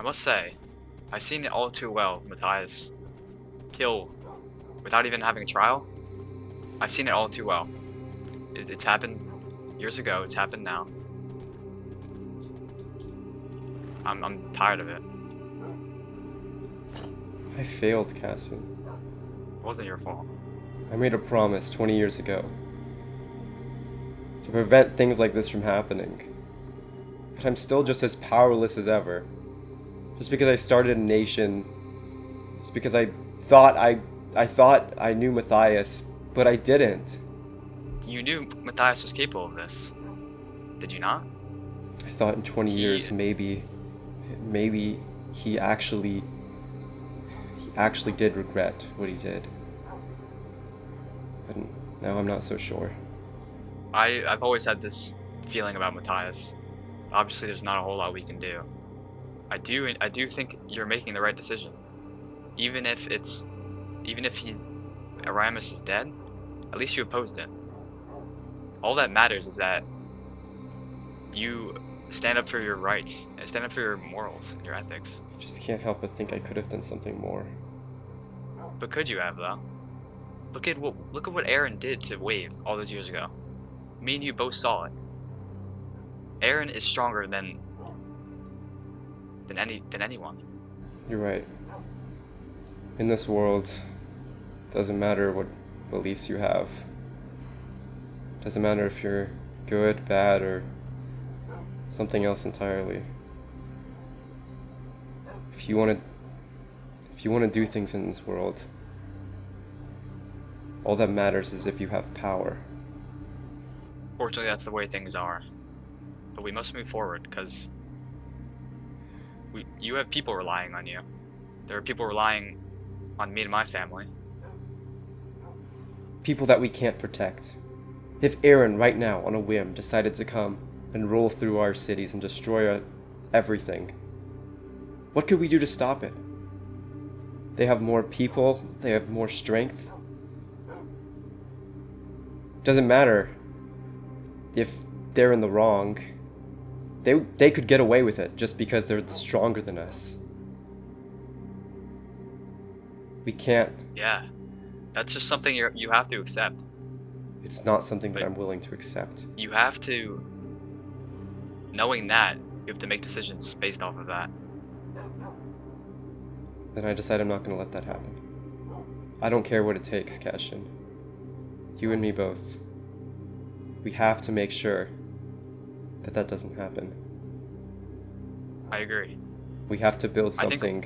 must say, I've seen it all too well, Matthias. Kill without even having a trial. I've seen it all too well. It's happened years ago. It's happened now. I'm tired of it. I failed, Cassian. It wasn't your fault. I made a promise 20 years ago to prevent things like this from happening. But I'm still just as powerless as ever. Just because I started a nation, just because I thought I knew Matthias, but I didn't. You knew Matthias was capable of this, did you not? I thought in 20 years maybe he actually did regret what he did. But now I'm not so sure. I've always had this feeling about Matthias. Obviously, there's not a whole lot we can do. I do think you're making the right decision. Even if Aramis is dead, at least you opposed it. All that matters is that you stand up for your rights and stand up for your morals and your ethics. I just can't help but think I could have done something more. But could you have, though? Look at what Aeren did to Wave all those years ago. Me and you both saw it. Aeren is stronger than anyone. You're right. In this world, it doesn't matter what beliefs you have. It doesn't matter if you're good, bad, or something else entirely. If you want to do things in this world, all that matters is if you have power. Fortunately, that's the way things are. But we must move forward, because you have people relying on you. There are people relying on me and my family. People that we can't protect. If Aeren right now, on a whim, decided to come and roll through our cities and destroy everything, what could we do to stop it? They have more people, they have more strength. Doesn't matter if they're in the wrong. They could get away with it just because they're stronger than us. We can't. Yeah, that's just something you have to accept. It's not something that I'm willing to accept. You have to, knowing that, you have to make decisions based off of that. Then I decide I'm not going to let that happen. I don't care what it takes, Cassian. You and me both. We have to make sure that that doesn't happen. I agree. We have to build something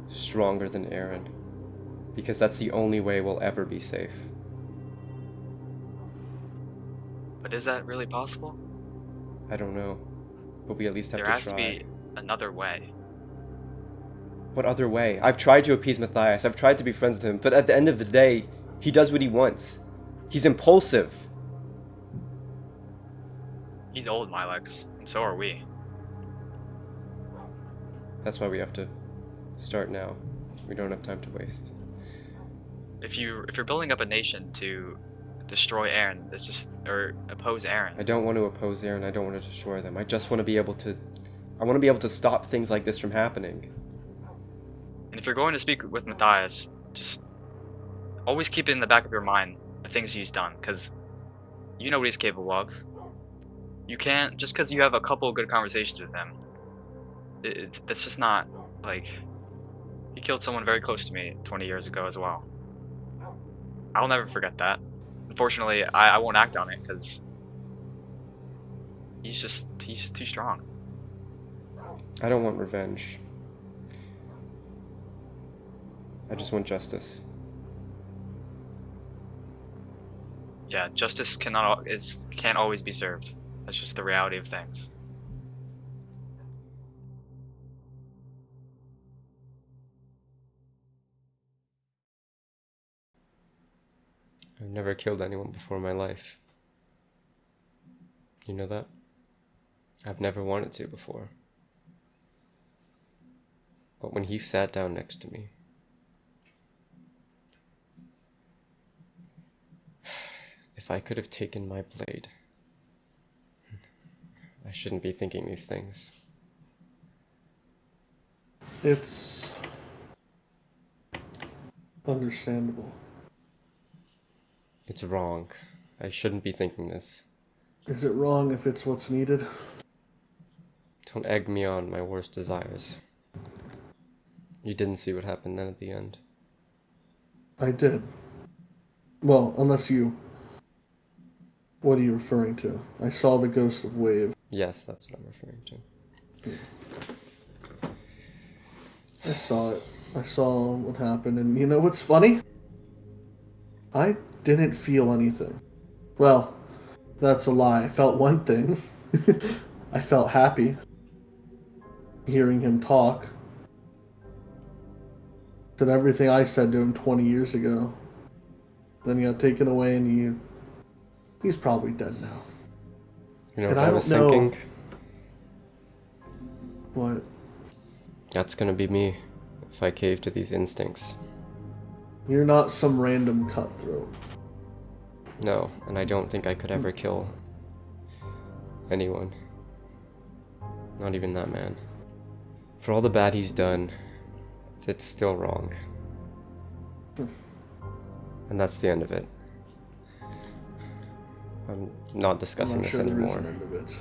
stronger than Aeren, because that's the only way we'll ever be safe. But is that really possible? I don't know, but we at least have to try. There has to be another way. What other way? I've tried to appease Matthias, I've tried to be friends with him, but at the end of the day, he does what he wants. He's impulsive. He's old, Milex, and so are we. That's why we have to start now. We don't have time to waste. If you're building up a nation to destroy Aeren, or oppose Aeren. I don't want to oppose Aeren, I don't want to destroy them. I just want to be able to stop things like this from happening. And if you're going to speak with Matthias, just always keep it in the back of your mind, the things he's done, because you know what he's capable of. You can't, just because you have a couple of good conversations with him, that's just not, like, he killed someone very close to me 20 years ago as well. I'll never forget that. Unfortunately, I won't act on it, because he's just too strong. I don't want revenge. I just want justice. Yeah, justice can't always be served. That's just the reality of things. I've never killed anyone before in my life. You know that? I've never wanted to before. But when he sat down next to me, if I could have taken my blade, I shouldn't be thinking these things. It's understandable. It's wrong. I shouldn't be thinking this. Is it wrong if it's what's needed? Don't egg me on my worst desires. You didn't see what happened then at the end. I did. Well, unless you... What are you referring to? I saw the ghost of Wave. Yes, that's what I'm referring to. I saw it. I saw what happened, and you know what's funny? I didn't feel anything. Well, that's a lie. I felt one thing. I felt happy hearing him talk. Said everything I said to him 20 years ago. Then he got taken away, and he's probably dead now. You know And what I I was don't know- thinking? What? That's gonna be me if I cave to these instincts. You're not some random cutthroat. No, and I don't think I could ever kill anyone. Not even that man. For all the bad he's done, it's still wrong. And that's the end of it. I'm not discussing I'm not this sure there is anymore. an end of it.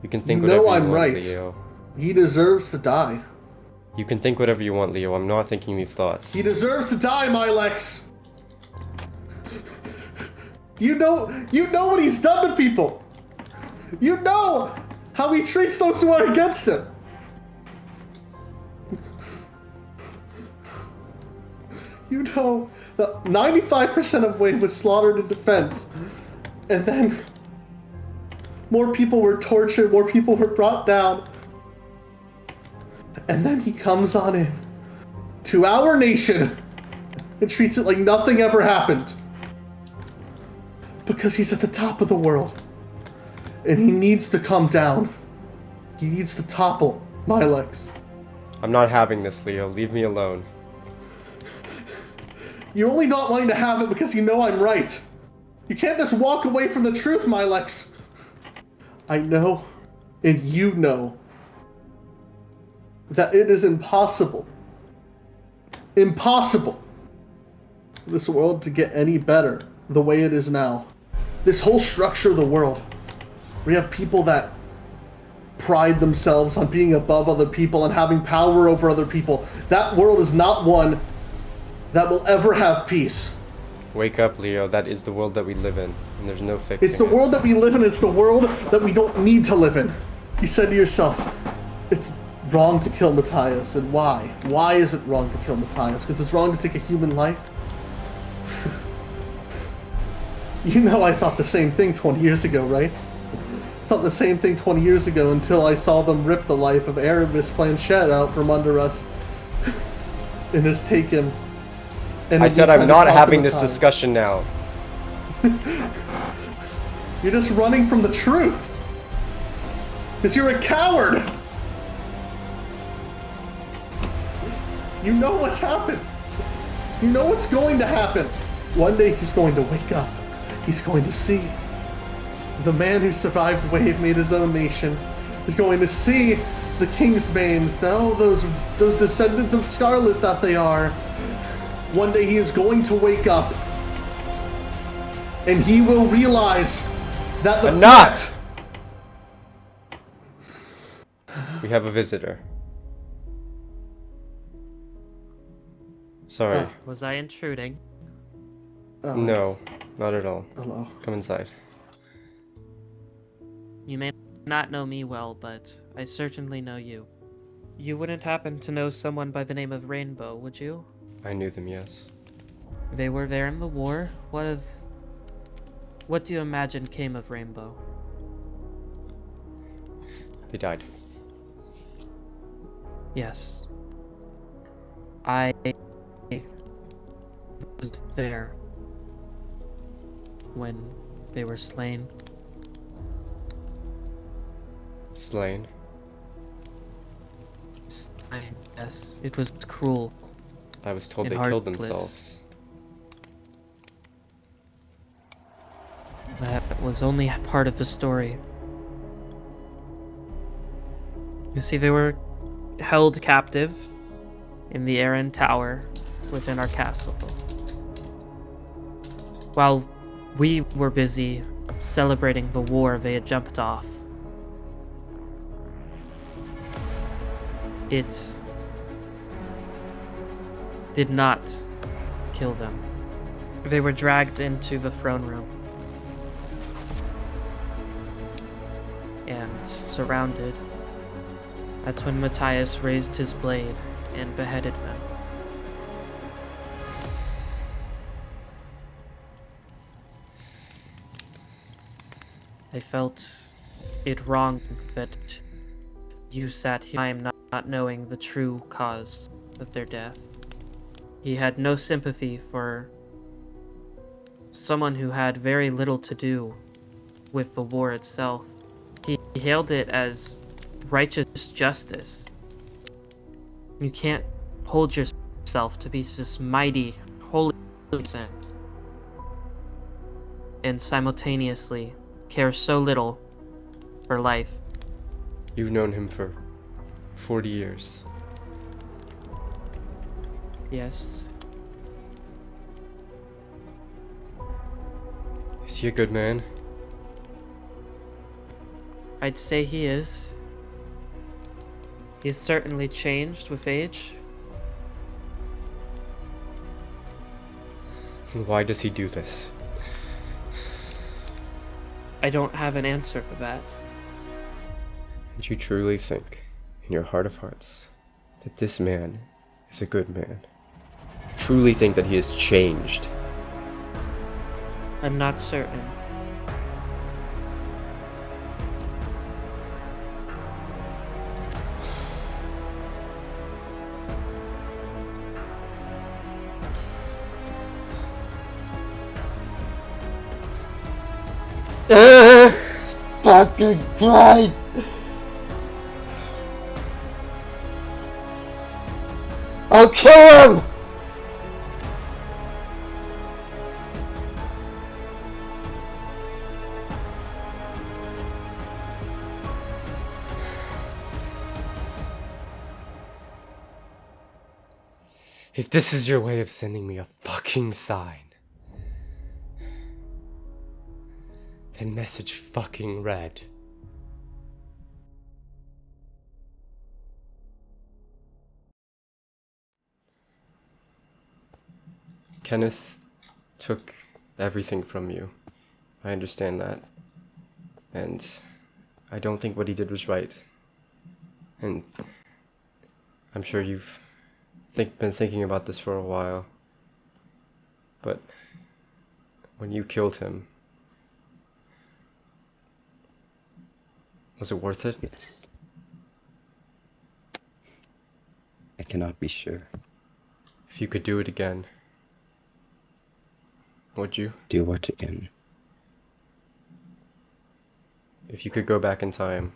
You can think You know whatever you I'm want, right. Leo. He deserves to die. You can think whatever you want, Leo. I'm not thinking these thoughts. He deserves to die, Milex! You know what he's done to people! You know how he treats those who are against him! You know that 95% of Wave was slaughtered in defense, and then more people were tortured, more people were brought down, and then he comes on in to our nation and treats it like nothing ever happened. Because he's at the top of the world. And he needs to come down. He needs to topple Milex. I'm not having this, Leo. Leave me alone. You're only not wanting to have it because you know I'm right. You can't just walk away from the truth, Milex. I know, and you know, that it is impossible for this world to get any better the way it is now. This whole structure of the world, we have people that pride themselves on being above other people and having power over other people. That world is not one that will ever have peace. Wake up, Leo. That is the world that we live in, and there's no fixing It's the it. world that we live in. It's the world that we don't need to live in. You said to yourself, it's wrong to kill Matthias. And why? Why is it wrong to kill Matthias? Because it's wrong to take a human life? You know I thought the same thing 20 years ago, right? I thought the same thing 20 years ago until I saw them rip the life of Aeren Planchette out from under us and just take him. And I said I'm not having this Matthias. discussion now. You're just running from the truth. Because you're a coward. You know what's happened. You know what's going to happen. One day he's going to wake up. He's going to see the man who survived Wave made his own nation. He's going to see the Kingsbanes, now those descendants of Scarlet that they are. One day he is going to wake up, and he will realize that the Enough! We have a visitor. Sorry. Ah. Was I intruding? Oh, No, it's- not at all. Hello. Come inside. You may not know me well, but I certainly know you. You wouldn't happen to know someone by the name of Rainbow, would you? I knew them, yes. They were there in the war. What do you imagine came of Rainbow? They died. Yes. I was there when they were slain. Slain. Slain, yes. It was cruel. I was told And they killed heartless. themselves. That was only part of the story. You see, they were held captive in the Aeren Tower within our castle. While we were busy celebrating the war they had jumped off, it did not kill them. They were dragged into the throne room and surrounded. That's when Matthias raised his blade and beheaded them. I felt it wrong that you sat here, I am not knowing the true cause of their death. He had no sympathy for someone who had very little to do with the war itself. He hailed it as righteous justice. You can't hold yourself to be this mighty, holy person and simultaneously care so little for life. You've known him for 40 years. Yes. Is he a good man? I'd say he is. He's certainly changed with age. Why does he do this? I don't have an answer for that. And you truly think, in your heart of hearts, that this man is a good man? Truly think that he has changed? I'm not certain. Fucking Christ! I'll kill him! If this is your way of sending me a fucking sign, then message fucking red. Kenneth took everything from you. I understand that. And I don't think what he did was right. And I'm sure you've been thinking about this for a while. But when you killed him, was it worth it? Yes. I cannot be sure. If you could do it again, would you? Do what again? If you could go back in time,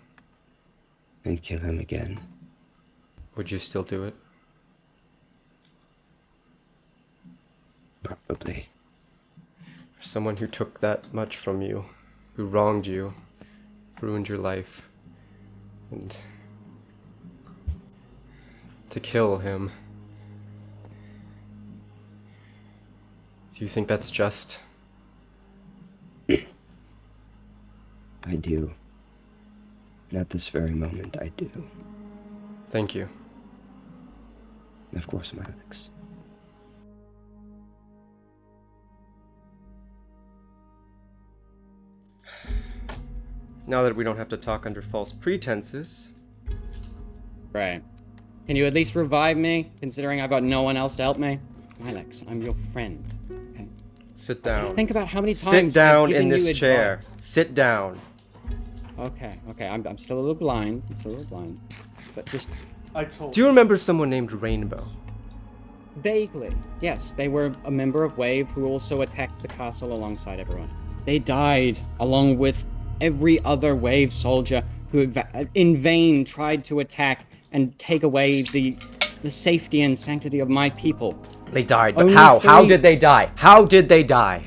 And kill him again? would you still do it? Probably. For someone who took that much from you, who wronged you, ruined your life, and to kill him. Do you think that's just? I do. At this very moment, I do. Thank you. Of course, Max. Now that we don't have to talk under false pretenses. Right. Can you at least revive me, considering I've got no one else to help me? Alex, I'm your friend. Okay. Sit down. Think about how many times Sit down I've given in this you chair. advice. Sit down. Okay. I'm still a little blind. But just I told Do you remember someone named Rainbow? vaguely. Yes, they were a member of Wave who also attacked the castle alongside everyone else. They died along with every other Wave soldier who in vain tried to attack and take away the safety and sanctity of my people. They died, but Only how? How three- did they die? How did they die?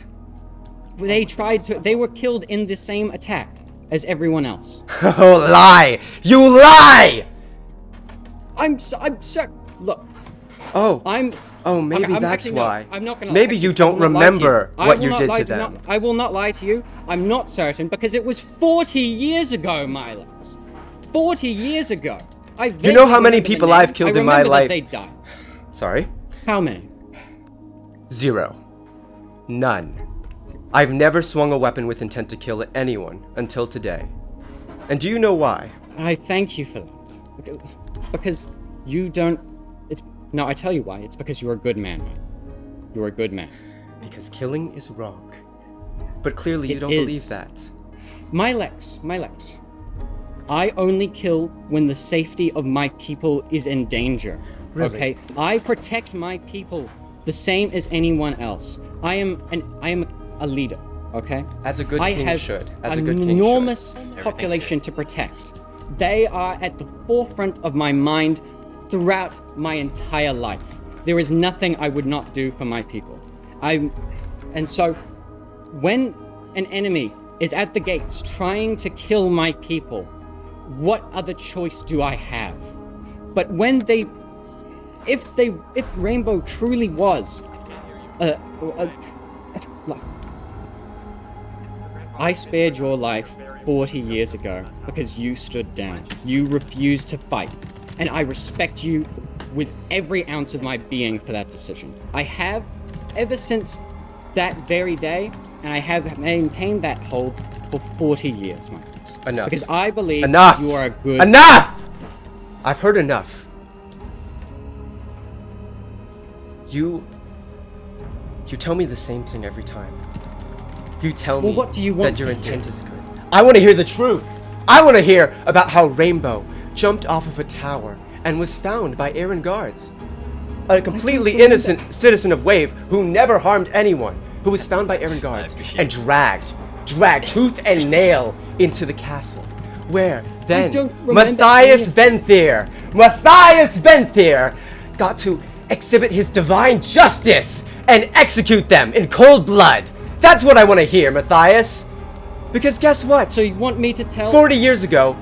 They were killed in the same attack as everyone else. Oh, lie! You lie! I'm so. Look, Oh, I'm. maybe okay, that's actually, no, why. I'm not gonna. Maybe actually, you don't I will not lie to remember I what will you not did lie to them. I will not lie to you. I'm not certain because it was 40 years ago, Miles. 40 years ago. You know how many people I've killed in my life? That they died. Sorry? How many? 0. None. I've never swung a weapon with intent to kill anyone until today. And do you know why? I thank you for that. Because you don't. No, I tell you why. It's because you're a good man. You're a good man. Because killing is wrong. But clearly you It don't is. believe that. My Lex. I only kill when the safety of my people is in danger. Really? Okay? I protect my people the same as anyone else. I am a leader, okay? As a good I king have should. As an a good king enormous should. population to protect. They are at the forefront of my mind throughout my entire life. There is nothing I would not do for my people. And so when an enemy is at the gates trying to kill my people, what other choice do I have? But when if Rainbow truly was look, I spared your life 40 years ago because you stood down. You refused to fight. And I respect you with every ounce of my being for that decision. I have ever since that very day, and I have maintained that hold for 40 years, Marcus. Enough. Because I believe Enough! you are a good... Enough! I've heard enough. You tell me the same thing every time. You tell me what do you want that your to intent is good. I want to hear the truth. I want to hear about how Rainbow jumped off of a tower and was found by Aeren guards. A completely innocent citizen of Wave who never harmed anyone, who was found by Aeren guards and dragged tooth and nail into the castle. Where then Matthias Venthyr got to exhibit his divine justice and execute them in cold blood. That's what I want to hear, Matthias. Because guess what? So you want me to tell... 40 years ago,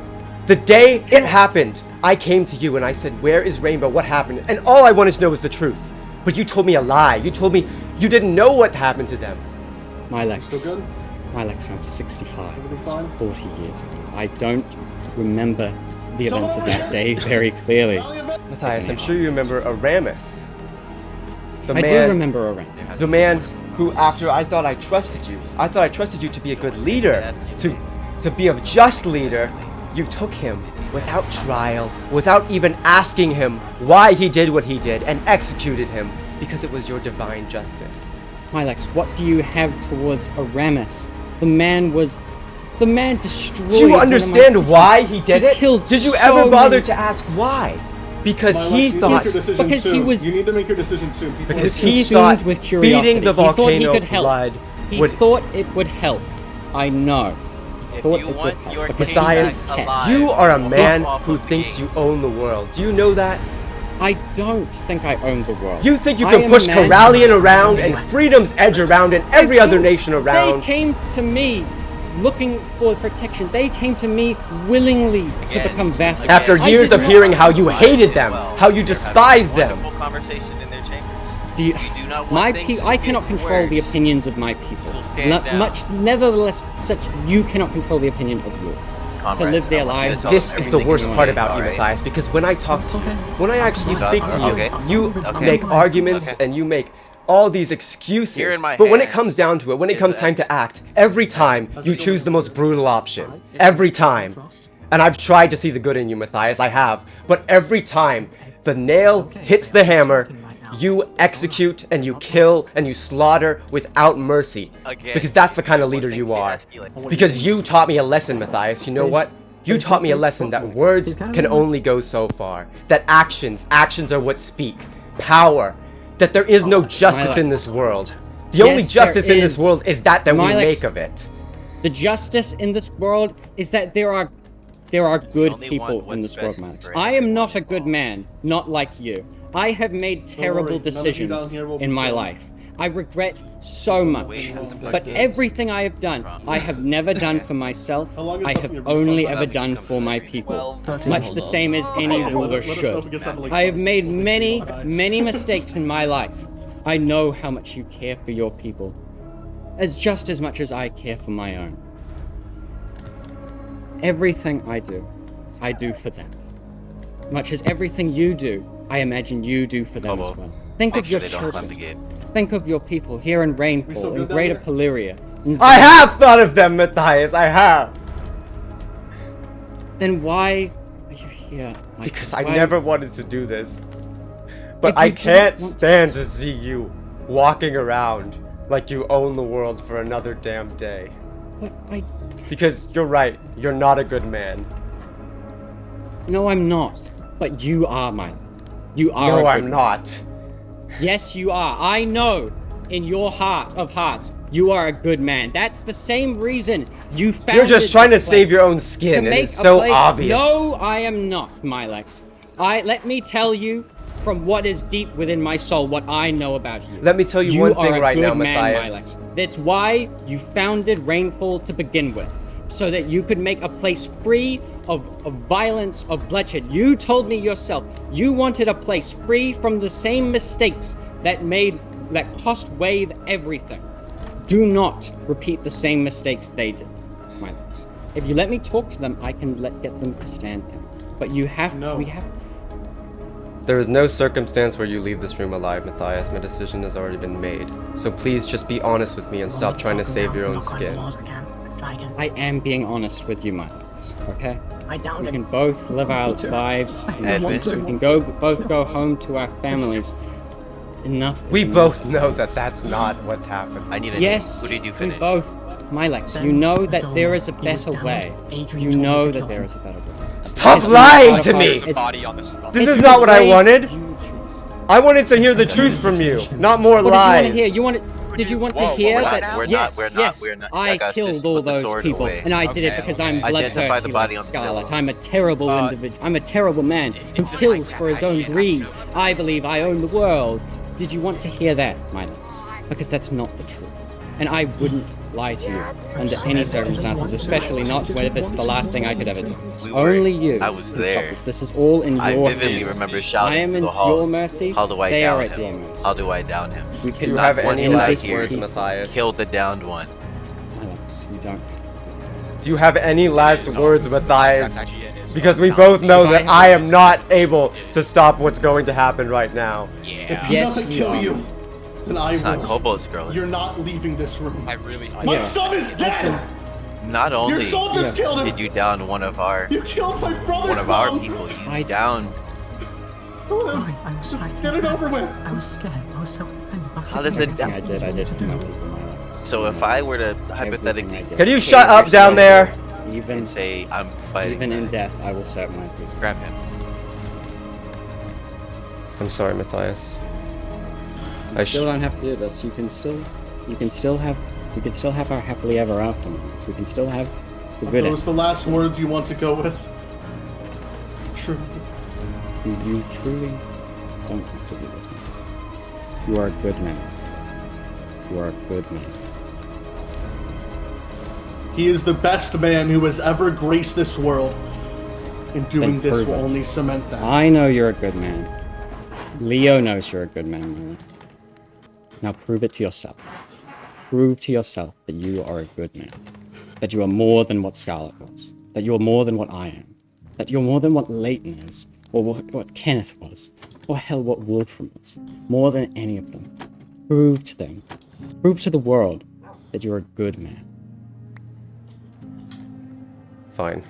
the day it happened, I came to you and I said, where is Rainbow? What happened? And all I wanted to know was the truth. But you told me a lie. You told me you didn't know what happened to them. My Lex. Still good? My Lex, I'm 65. Everything fine? 40 years ago. I don't remember the events of that day very clearly. Matthias, I'm sure you remember Aramis. I do remember Aeren. The man who, after I thought I trusted you to be a good leader, to be a just leader, you took him without trial, without even asking him why he did what he did, and executed him because it was your divine justice. My Lex, what do you have towards Aramis? The man destroyed... Do you understand why he did it? Killed Did you so ever bother many... to ask why? Because My he Lex, you thought... need to make your decision Because he soon. was- You need to make your decision soon. People Because are he consumed thought with curiosity. feeding the He thought he volcano could help. blood He would... thought it would help. I know. He thought you it would want help. your Because king Matthias, back test. alive, you are a look man off who of thinks kings. you own the world. Do you know that? I don't think I own the world. You think you I can am push a man- Corallian around and Freedom's Edge around and every other don't- nation around? They came to me looking for protection. They came to me willingly to Again, become vassals. After I years did of not- hearing how you hated them, how you despised them. Wonderful conversation in their chambers. Do you, We do not want my things to I get cannot control the worse. opinions of my people. We'll stand down. Nevertheless, such you cannot control the opinion of yours. Comrades, live their I want you to lives. tell This us is the everything worst you part want. about you, Alright. Matthias, because when I talk to you, when I actually speak to you, Okay. you Okay. make arguments Okay. and you make all these excuses. Here in my But when it hand comes down to it, when it is comes that- time to act, every time you choose the most brutal option. Every time. And I've tried to see the good in you, Matthias, I have. But every time the nail hits the hammer, you execute and you kill and you slaughter without mercy. Again, Because that's the kind of one leader thing you to are. ask you, like, Because you taught me a lesson, Matthias. You know what? You taught me a lesson that words can only go so far. That actions are what speak. Power. That there is no justice in this world. The only Yes, there justice in this is. world is that we Milex, make of it. The justice in this world is that there are good only people want in what's this world, best Max. for I am not a good man, not like you. I have made terrible worry, none of you decisions down here will be in my killed. life. I regret so much. But everything I have done, I have never done for myself. How long is I something have you're only talking ever about? done for my people. 13 Much the same as any ruler Let us know if should. it gets up to, like, I have made 12, many, 15. many mistakes in my life. I know how much you care for your people. Just as much as I care for my own. Everything I do for them. Much as everything you do, I imagine you do for them as well. Think of your Make sure they don't climb the children. gate. Think of your people here in We still Rainfall, good in down Greater here? Polyria. In I Zen. have thought of them, Matthias. I have. Then why are you here? Like, Because I why- never wanted to do this. But If I you can't didn't want stand to see you walking around like you own the world for another damn day. But I... Because you're right, you're not a good man. No, I'm not. But you are, mine. You are. No, a I'm good- not. Yes, you are. I know. In your heart of hearts, you are a good man. That's the same reason you founded You're just trying to this save place. your own skin, To and make it's a so place- obvious. No, I am not, Milex. Let me tell you from what is deep within my soul what I know about you. Let me tell you one thing are a right good now, man, Matthias. Milex. That's why you founded Rainfall to begin with. So that you could make a place free of violence, of bloodshed. You told me yourself, you wanted a place free from the same mistakes that cost Wave everything. Do not repeat the same mistakes they did, Milex. If you let me talk to them, I can get them to stand down. But you have, No. we have, There is no circumstance where you leave this room alive, Matthias. My decision has already been made. So please just be honest with me and stop trying to save your own skin. I am being honest with you, Milex, okay? I downed We him. can both live our lives. I and don't want to. we can both go home to our families. Enough. is We enough. both know that that's not what's happened. I need a Yes, Who did you we finish? both. Milex, Ben you know that Adoma, there is a he was better down. way. Adrian You told me know to that kill there him. is a better way. Stop It's lying not to a me! fight, it's- This it's is the not what I way wanted. you choose. I wanted to hear the truth from you, not more What did you want lies. to hear? Did you want to Whoa, hear we're that? not- we're yes, not- yes. we're not- I Augustus, killed all put the those sword people, away. and I did it Okay, because okay. I'm Identify bloodthirsty the body like on the Scarlet. silver. I'm a terrible individual. I'm a terrible man who kills for his own greed. I believe I own the world. Did you want to hear that, Milex? Because that's not the truth. And I wouldn't lie to you under any circumstances, especially not when if it's the last thing I could ever do. We were- Only you I was can stop there. this. This is all in I your vividly hands. remember I shouting am to in the halls. your mercy. How do I They are down at your him? mercy. How do I down him? We Do you cannot have want any in last this words, peace. Matthias? Kill the downed one. Milex, you don't. Do you have any last words, Matthias? Because we both know If I that have- I am not able to stop what's going to happen right now. If he Yes, doesn't you kill are. you, then I It's not will. Kobo's girl. You're not leaving this room. really. My Yeah. son is dead! Not Your only soldiers killed him! did you down one of our You killed my brother's one of our mom! people, you I- downed. Sorry, I was Just fighting. get it over with! I was scared. I was self-defending. I was How does taking it- everything. I did to my people, Milex. So if I were to Everything hypothetically I did. Can you To shut up your down soldier, there? Even, and say I'm fighting, even in death, I will serve my people. grab him. I'm sorry, Matthias. You still don't have to do this. You can still have our happily ever after moments. We can still have the Are good those the last words you want to go with? True. You truly don't have to do this, man. You are a good man. You are a good man. He is the best man who has ever graced this world. And doing Then this prove will it. only cement that. I know you're a good man. Leo knows you're a good man, Milo. Now prove it to yourself. Prove to yourself that you are a good man. That you are more than what Scarlet was. That you are more than what I am. That you're more than what Leighton is. Or what Kenneth was. Or hell, what Wolfram was. More than any of them. Prove to them. Prove to the world that you're a good man. Fine.